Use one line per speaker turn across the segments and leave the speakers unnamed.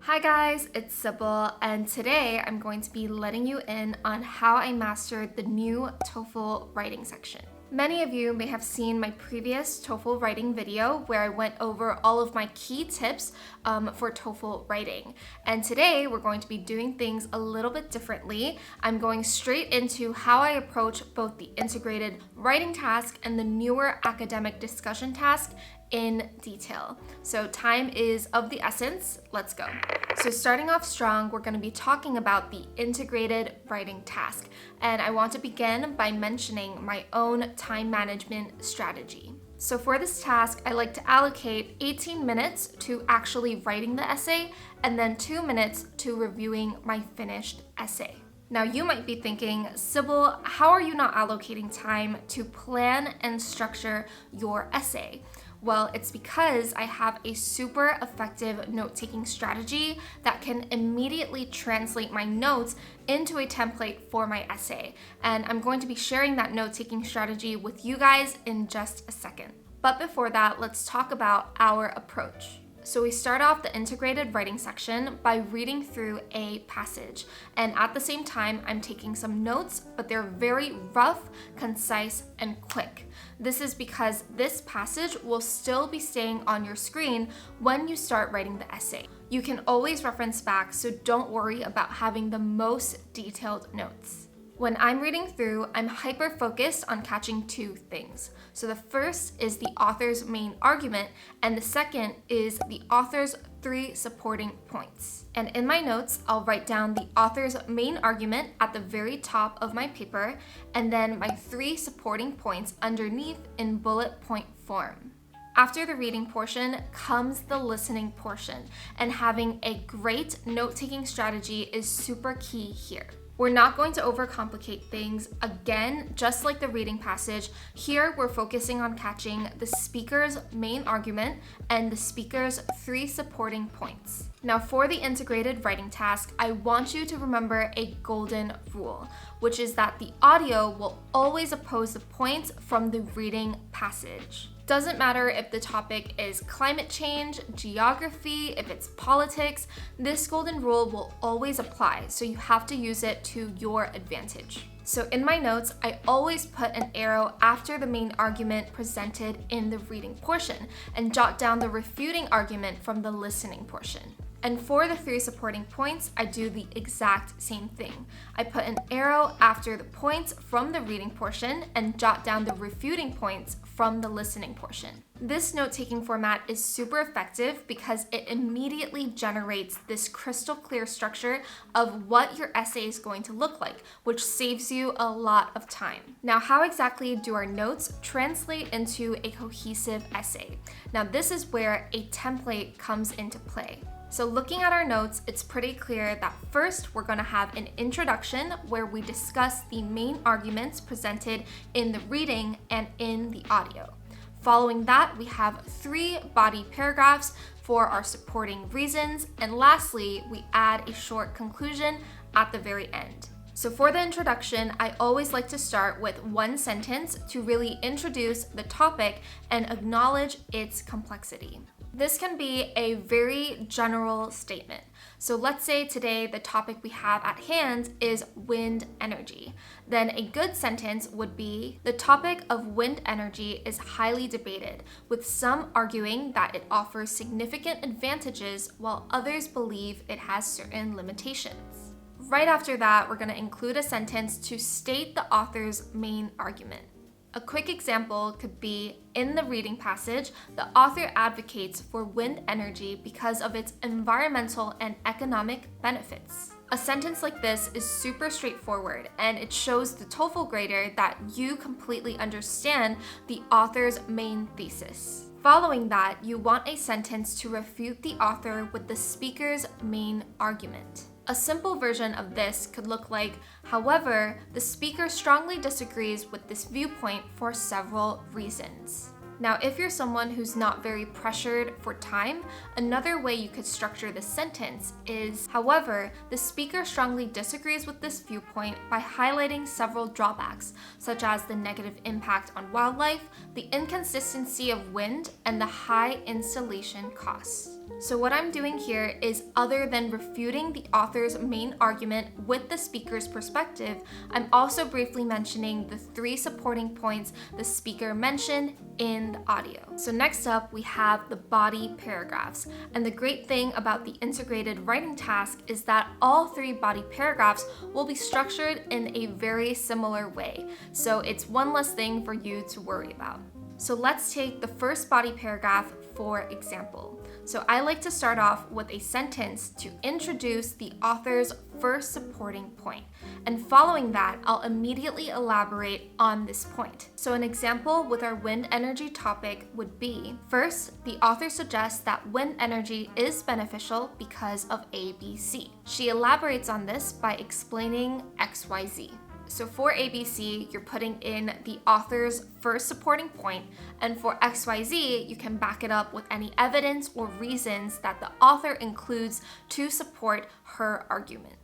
Hi guys, it's Sybil, and today I'm going to be letting you in on how I mastered the new TOEFL writing section. Many of you may have seen my previous TOEFL writing video where I went over all of my key tips for TOEFL writing. And today we're going to be doing things a little bit differently. I'm going straight into how I approach both the integrated writing task and the newer academic discussion task in detail. So time is of the essence. Let's go. So starting off strong, we're going to be talking about the integrated writing task. And I want to begin by mentioning my own time management strategy. So for this task, I like to allocate 18 minutes to actually writing the essay and then 2 minutes to reviewing my finished essay. Now you might be thinking, Sybil, how are you not allocating time to plan and structure your essay? Well, it's because I have a super effective note-taking strategy that can immediately translate my notes into a template for my essay. And I'm going to be sharing that note-taking strategy with you guys in just a second. But before that, let's talk about our approach. So we start off the integrated writing section by reading through a passage. And at the same time, I'm taking some notes, but they're very rough, concise, and quick. This is because this passage will still be staying on your screen when you start writing the essay. You can always reference back, so don't worry about having the most detailed notes. When I'm reading through, I'm hyper-focused on catching two things. So the first is the author's main argument, and the second is the author's 3 supporting points. And in my notes, I'll write down the author's main argument at the very top of my paper, and then my 3 supporting points underneath in bullet point form. After the reading portion comes the listening portion, and having a great note-taking strategy is super key here. We're not going to overcomplicate things. Again, just like the reading passage, here we're focusing on catching the speaker's main argument and the speaker's 3 supporting points. Now for the integrated writing task, I want you to remember a golden rule, which is that the audio will always oppose the points from the reading passage. Doesn't matter if the topic is climate change, geography, if it's politics, this golden rule will always apply, so you have to use it to your advantage. So in my notes, I always put an arrow after the main argument presented in the reading portion and jot down the refuting argument from the listening portion. And for the 3 supporting points, I do the exact same thing. I put an arrow after the points from the reading portion and jot down the refuting points from the listening portion. This note-taking format is super effective because it immediately generates this crystal clear structure of what your essay is going to look like, which saves you a lot of time. Now, how exactly do our notes translate into a cohesive essay? Now, this is where a template comes into play. So looking at our notes, it's pretty clear that first we're going to have an introduction where we discuss the main arguments presented in the reading and in the audio. Following that, we have 3 body paragraphs for our supporting reasons, and lastly, we add a short conclusion at the very end. So for the introduction, I always like to start with 1 sentence to really introduce the topic and acknowledge its complexity. This can be a very general statement. So let's say today the topic we have at hand is wind energy. Then a good sentence would be, the topic of wind energy is highly debated, with some arguing that it offers significant advantages while others believe it has certain limitations. Right after that, we're going to include a sentence to state the author's main argument. A quick example could be, in the reading passage, the author advocates for wind energy because of its environmental and economic benefits. A sentence like this is super straightforward, and it shows the TOEFL grader that you completely understand the author's main thesis. Following that, you want a sentence to refute the author with the speaker's main argument. A simple version of this could look like, however, the speaker strongly disagrees with this viewpoint for several reasons. Now, if you're someone who's not very pressured for time, another way you could structure this sentence is, however, the speaker strongly disagrees with this viewpoint by highlighting several drawbacks, such as the negative impact on wildlife, the inconsistency of wind, and the high installation costs. So what I'm doing here is, other than refuting the author's main argument with the speaker's perspective, I'm also briefly mentioning the 3 supporting points the speaker mentioned in the audio. So next up, we have the body paragraphs. And the great thing about the integrated writing task is that all 3 body paragraphs will be structured in a very similar way. So it's one less thing for you to worry about. So let's take the first body paragraph for example. So I like to start off with a sentence to introduce the author's first supporting point. And following that, I'll immediately elaborate on this point. So an example with our wind energy topic would be, first, the author suggests that wind energy is beneficial because of ABC. She elaborates on this by explaining XYZ. So for ABC, you're putting in the author's first supporting point, and for XYZ, you can back it up with any evidence or reasons that the author includes to support her argument.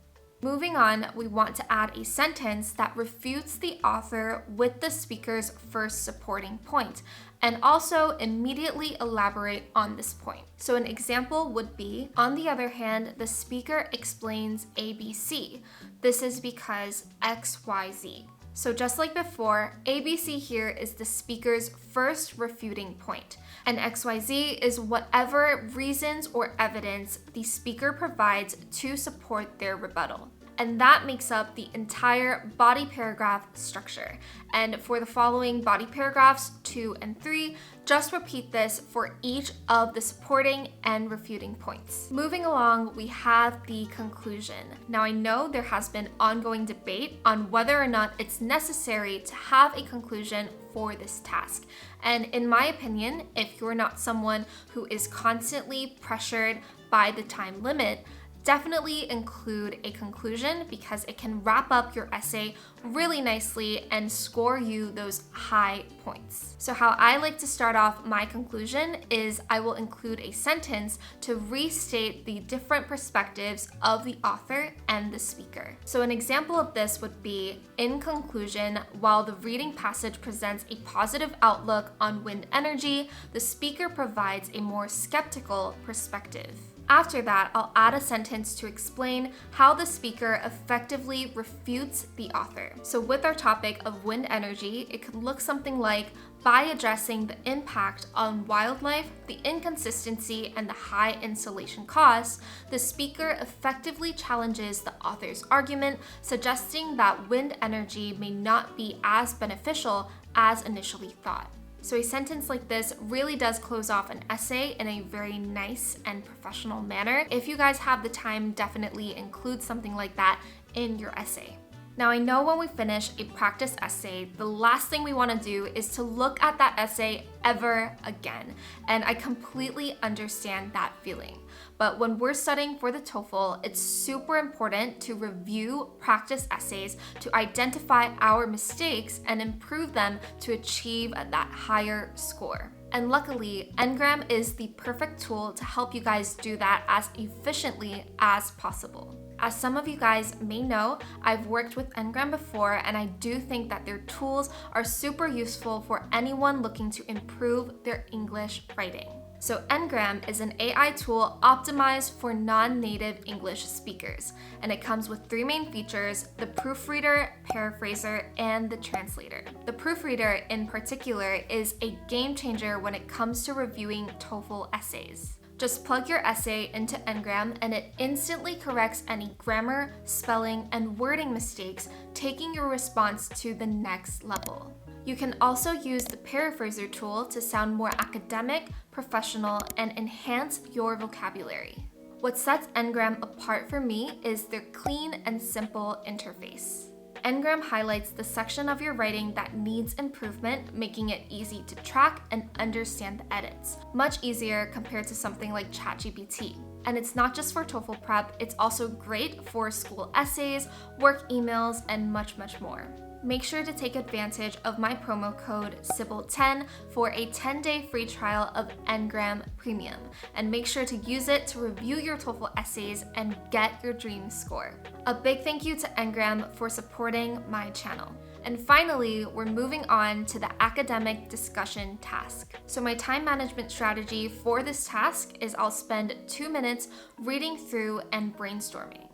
Moving on, we want to add a sentence that refutes the author with the speaker's first supporting point, and also immediately elaborate on this point. So an example would be, on the other hand, the speaker explains ABC. This is because XYZ. So just like before, ABC here is the speaker's first refuting point, and XYZ is whatever reasons or evidence the speaker provides to support their rebuttal. And that makes up the entire body paragraph structure. And for the following body paragraphs 2 and 3, just repeat this for each of the supporting and refuting points. Moving along, we have the conclusion. Now I know there has been ongoing debate on whether or not it's necessary to have a conclusion for this task. And in my opinion, if you're not someone who is constantly pressured by the time limit, definitely include a conclusion because it can wrap up your essay really nicely and score you those high points. So how I like to start off my conclusion is I will include a sentence to restate the different perspectives of the author and the speaker. So an example of this would be, in conclusion, while the reading passage presents a positive outlook on wind energy, the speaker provides a more skeptical perspective. After that, I'll add a sentence to explain how the speaker effectively refutes the author. So with our topic of wind energy, it could look something like, by addressing the impact on wildlife, the inconsistency, and the high installation costs, the speaker effectively challenges the author's argument, suggesting that wind energy may not be as beneficial as initially thought. So a sentence like this really does close off an essay in a very nice and professional manner. If you guys have the time, definitely include something like that in your essay. Now I know when we finish a practice essay, the last thing we want to do is to look at that essay ever again. And I completely understand that feeling. But when we're studying for the TOEFL, it's super important to review practice essays to identify our mistakes and improve them to achieve that higher score. And luckily, Engram is the perfect tool to help you guys do that as efficiently as possible. As some of you guys may know, I've worked with Engram before, and I do think that their tools are super useful for anyone looking to improve their English writing. So Engram is an AI tool optimized for non-native English speakers, and it comes with 3 main features: the proofreader, paraphraser, and the translator. The proofreader in particular is a game changer when it comes to reviewing TOEFL essays. Just plug your essay into Engram and it instantly corrects any grammar, spelling, and wording mistakes, taking your response to the next level. You can also use the paraphraser tool to sound more academic, professional, and enhance your vocabulary. What sets Engram apart for me is their clean and simple interface. Engram highlights the section of your writing that needs improvement, making it easy to track and understand the edits. Much easier compared to something like ChatGPT. And it's not just for TOEFL prep, it's also great for school essays, work emails, and much more. Make sure to take advantage of my promo code Sybil10 for a 10-day free trial of Engram PREMIUM, and make sure to use it to review your TOEFL essays and get your dream score. A big thank you to Engram for supporting my channel. And finally, we're moving on to the academic discussion task. So my time management strategy for this task is I'll spend 2 minutes reading through and brainstorming.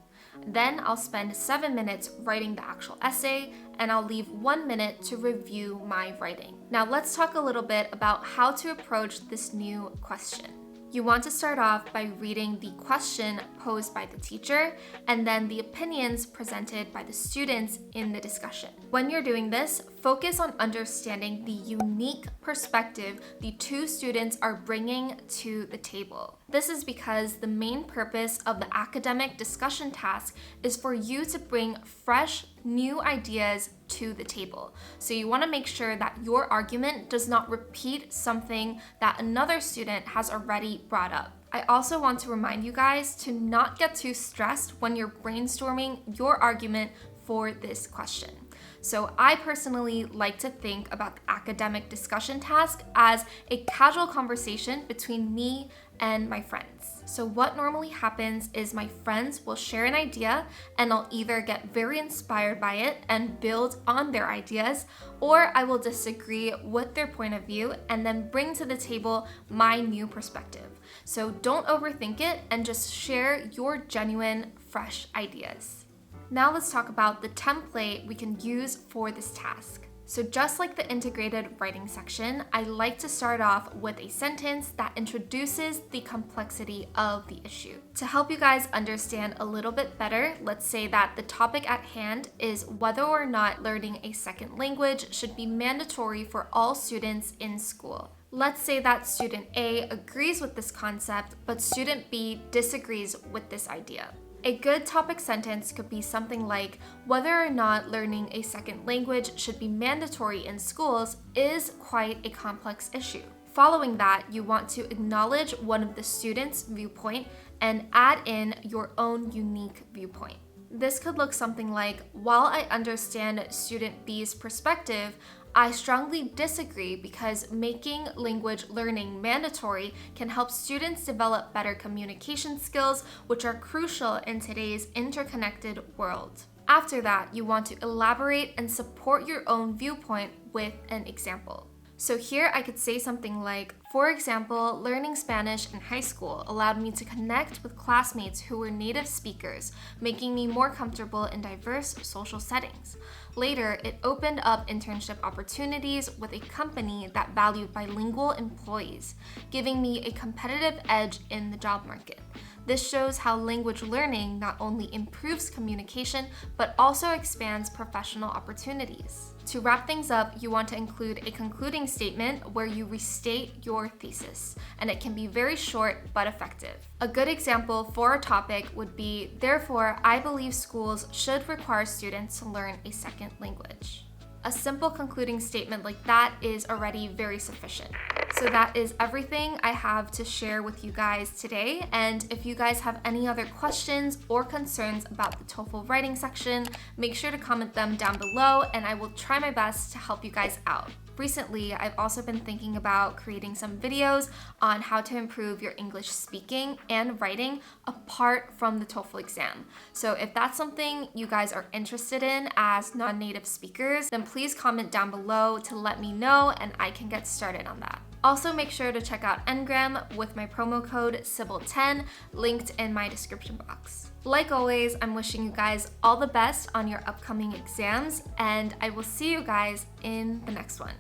Then I'll spend 7 minutes writing the actual essay, and I'll leave 1 minute to review my writing. Now let's talk a little bit about how to approach this new question. You want to start off by reading the question posed by the teacher and then the opinions presented by the students in the discussion. When you're doing this, focus on understanding the unique perspective the two students are bringing to the table. This is because the main purpose of the academic discussion task is for you to bring fresh, new ideas to the table. So you want to make sure that your argument does not repeat something that another student has already brought up. I also want to remind you guys to not get too stressed when you're brainstorming your argument for this question. So I personally like to think about the academic discussion task as a casual conversation between me and my friends. So what normally happens is my friends will share an idea and I'll either get very inspired by it and build on their ideas, or I will disagree with their point of view and then bring to the table my new perspective. So don't overthink it and just share your genuine, fresh ideas. Now let's talk about the template we can use for this task. So just like the integrated writing section, I like to start off with a sentence that introduces the complexity of the issue. To help you guys understand a little bit better, let's say that the topic at hand is whether or not learning a second language should be mandatory for all students in school. Let's say that student A agrees with this concept, but student B disagrees with this idea. A good topic sentence could be something like, whether or not learning a second language should be mandatory in schools is quite a complex issue. Following that, you want to acknowledge one of the students' viewpoint and add in your own unique viewpoint. This could look something like, while I understand student B's perspective, I strongly disagree because making language learning mandatory can help students develop better communication skills, which are crucial in today's interconnected world. After that, you want to elaborate and support your own viewpoint with an example. So here I could say something like, for example, learning Spanish in high school allowed me to connect with classmates who were native speakers, making me more comfortable in diverse social settings. Later, it opened up internship opportunities with a company that valued bilingual employees, giving me a competitive edge in the job market. This shows how language learning not only improves communication, but also expands professional opportunities. To wrap things up, you want to include a concluding statement where you restate your thesis, and it can be very short but effective. A good example for a topic would be, therefore, I believe schools should require students to learn a second language. A simple concluding statement like that is already very sufficient. So that is everything I have to share with you guys today. And if you guys have any other questions or concerns about the TOEFL writing section, make sure to comment them down below and I will try my best to help you guys out. Recently, I've also been thinking about creating some videos on how to improve your English speaking and writing apart from the TOEFL exam. So if that's something you guys are interested in as non-native speakers, then please comment down below to let me know and I can get started on that. Also, make sure to check out Engram with my promo code Sybil10 linked in my description box. Like always, I'm wishing you guys all the best on your upcoming exams, and I will see you guys in the next one.